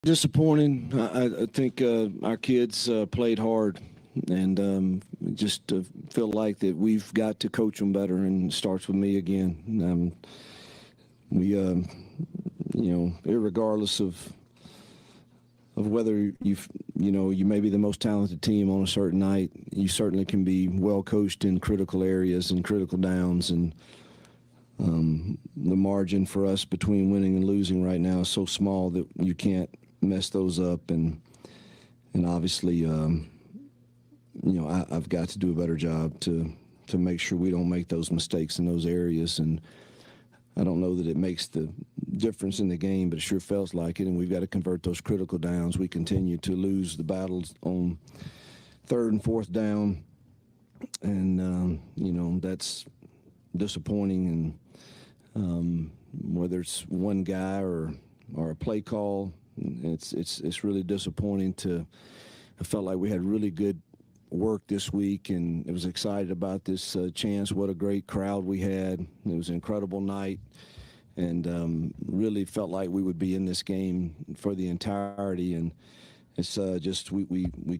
Disappointing. I think our kids played hard, and just feel like that we've got to coach them better, and it starts with me again. We, irregardless of whether you may be the most talented team on a certain night, you certainly can be well coached in critical areas and critical downs, and the margin for us between winning and losing right now is so small that you can't mess those up, and obviously, I've got to do a better job to make sure we don't make those mistakes in those areas. And I don't know that it makes the difference in the game, but it sure feels like it. And we've got to convert those critical downs. We continue to lose the battles on third and fourth down, and that's disappointing. And whether it's one guy or a play call, it's really disappointing. I felt like we had really good work this week, and I was excited about this chance. What a great crowd we had. It was an incredible night, and really felt like we would be in this game for the entirety. And it's just we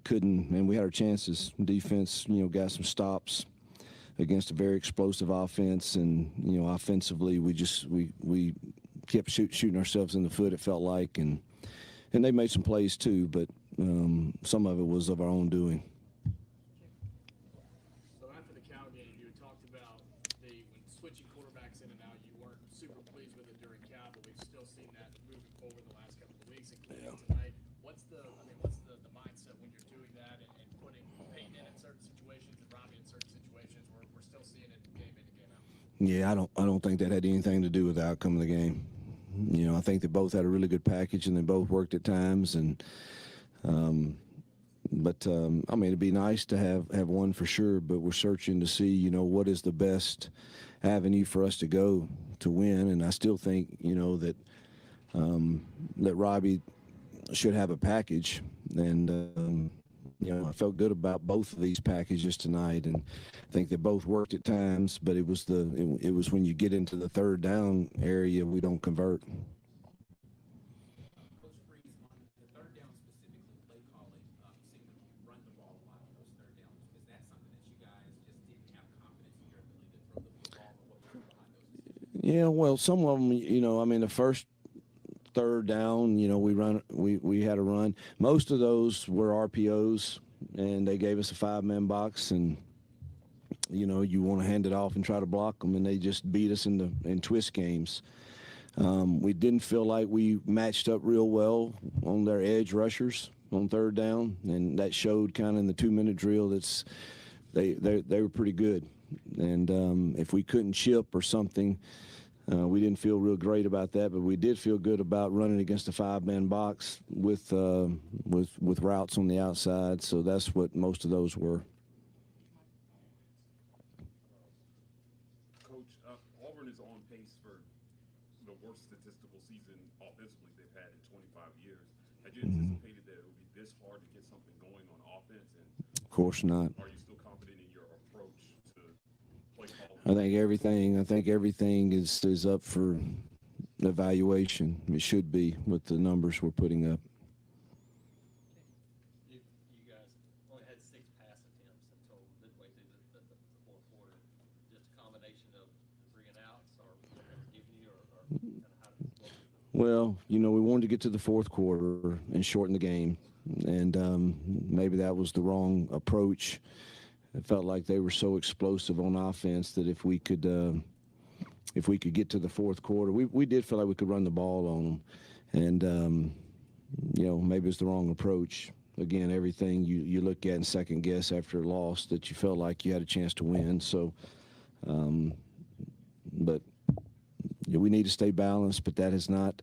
couldn't, and we had our chances. Defense, got some stops against a very explosive offense, and offensively we kept shooting ourselves in the foot, it felt like, and they made some plays too, but some of it was of our own doing. So after the Cal game, you had talked about when switching quarterbacks in and out, you weren't super pleased with it during Cal, but we've still seen that moving forward the last couple of weeks, including tonight. What's the mindset when you're doing that and putting Peyton in certain situations and Robbie in certain situations? We're still seeing it game in and game out. Yeah, I don't think that had anything to do with the outcome of the game. I think they both had a really good package, and they both worked at times. And it'd be nice to have one for sure. But we're searching to see, what is the best avenue for us to go to win. And I still think, that Robbie should have a package. And I felt good about both of these packages tonight, and I think they both worked at times. But it was when you get into the third down area, we don't convert. Coach Freeze, on the third down specifically, play calling, seemed to run the ball a lot on those third downs. Is that something that you guys just didn't have confidence in your ability to throw the football, or what was behind those decisions? Yeah, well, some of them, the first third down, we had a run. Most of those were RPOs, and they gave us a 5-man box, and you want to hand it off and try to block them, and they just beat us in twist games. We didn't feel like we matched up real well on their edge rushers on third down, and that showed kind of in the 2-minute drill. They were pretty good, and if we couldn't chip or something, we didn't feel real great about that, but we did feel good about running against a 5-man box with routes on the outside. So that's what most of those were. Coach, Auburn is on pace for the worst statistical season offensively they've had in 25 years. Had you anticipated that it would be this hard to get something going on offense? And Of course not. are you still confident in your approach to play calling? I think everything is up for evaluation. It should be with the numbers we're putting up. You guys only had 6 pass attempts in total midway through the fourth quarter. Just a combination of the 3 and outs, or whatever giving you, or kind of how to what was the... Well, we wanted to get to the fourth quarter and shorten the game, and maybe that was the wrong approach. It felt like they were so explosive on offense that if we could get to the fourth quarter, we did feel like we could run the ball on them. And, maybe it's the wrong approach. Again, everything you look at and second guess after a loss that you felt like you had a chance to win. So, but we need to stay balanced, but that has not,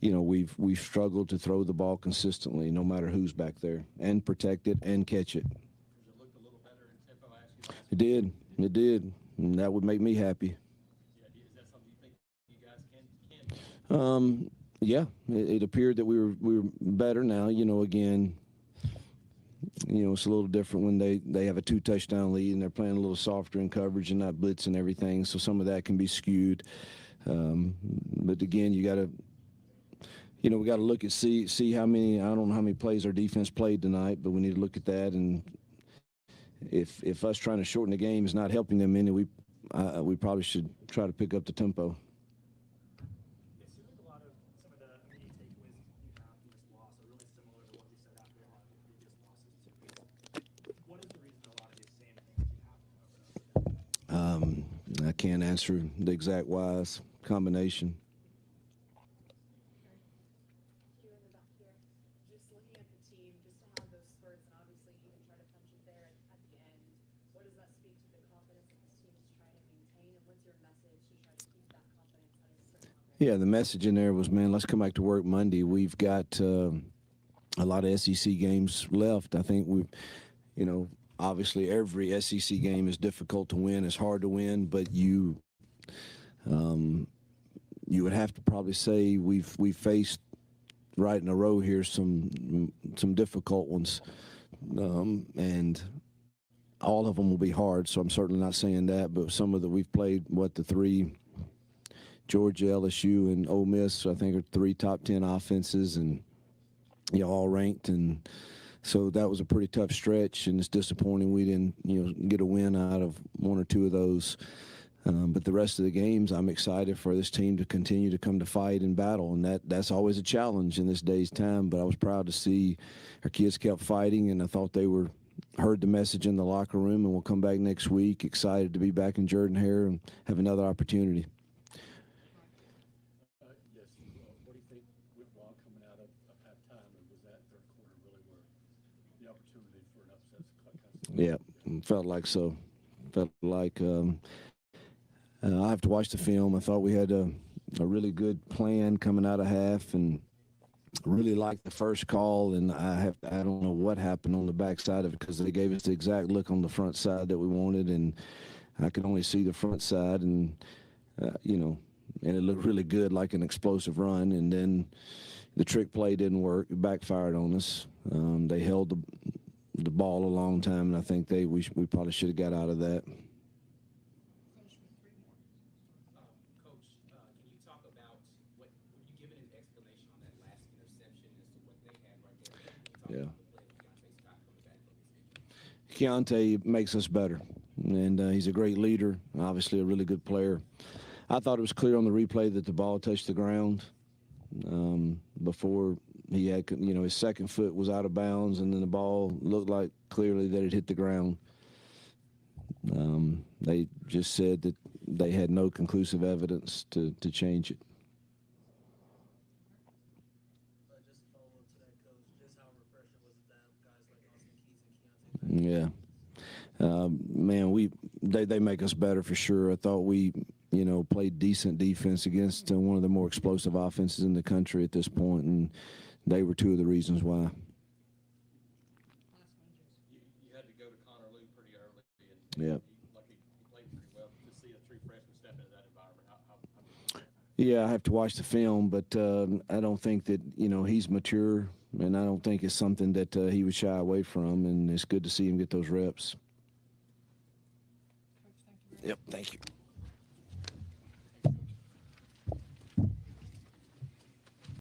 we've struggled to throw the ball consistently no matter who's back there, and protect it and catch it. It did. And that would make me happy. Yeah, is that something you think you guys can do? Yeah, it appeared that we were better now. Again, it's a little different when they have a 2-touchdown lead and they're playing a little softer in coverage and not blitz and everything. So some of that can be skewed. But again, you got to you know, we got to look at see how many. I don't know how many plays our defense played tonight, but we need to look at that. And if us trying to shorten the game is not helping them any, we probably should try to pick up the tempo. It seems like a lot of some of the immediate takeaways you have from this loss are really similar to what you said after a lot of your previous losses too. What is the reason a lot of these same things keep happening over and over again? I can't answer the exact whys. Combination. Hugh in the back here, just looking at the team, just to have those spurts, and obviously you can try to punch it there at the end. What does that speak to the confidence that this team is trying to maintain, and what's your message to try to keep that confidence at a certain level? Yeah, the message in there was, man, let's come back to work Monday. We've got a lot of SEC games left. I think you know, obviously every SEC game is difficult to win. It's hard to win, but you would have to probably say we've faced right in a row here some difficult ones, and all of them will be hard. So I'm certainly not saying that, but some of the we've played the three, Georgia, LSU, and Ole Miss, I think are 3 top 10 offenses, and all ranked, and so that was a pretty tough stretch, and it's disappointing we didn't get a win out of 1 or 2 of those. But the rest of the games, I'm excited for this team to continue to come to fight and battle, and that's always a challenge in this day's time. But I was proud to see our kids kept fighting, and I thought they heard the message in the locker room, and we'll come back next week excited to be back in Jordan-Hare and have another opportunity. Yes. What do you think went wrong coming out of halftime, and was that third quarter really where the opportunity for an upset? Yeah, felt like so. Felt like I have to watch the film. I thought we had a really good plan coming out of half, and really liked the first call. And I don't know what happened on the backside of it, because they gave us the exact look on the front side that we wanted, and I could only see the front side, and and it looked really good, like an explosive run. And then the trick play didn't work; it backfired on us. They held the ball a long time, and I think we probably should have got out of that. Coach, can you talk about when you given an explanation on that last interception as to what they had right there? Yeah. Can you talk about the play of Keontae Scott coming back? Keontae makes us better, and he's a great leader, obviously a really good player. I thought it was clear on the replay that the ball touched the ground before he had, his second foot was out of bounds, and then the ball looked like clearly that it hit the ground. They just said that they had no conclusive evidence to change it. Just to follow up to that, Coach, just how refreshing was it to have guys like Austin Keys and Keontae? Yeah. Man, they make us better for sure. I thought we, played decent defense against one of the more explosive offenses in the country at this point, and they were 2 of the reasons why. You had to go to Connor Lou pretty early, and Yep. He played pretty well. To see a true freshman step into that environment, how Yeah, I have to watch the film, but I don't think that, he's mature, and I don't think it's something that he would shy away from, and it's good to see him get those reps. Yep, thank you.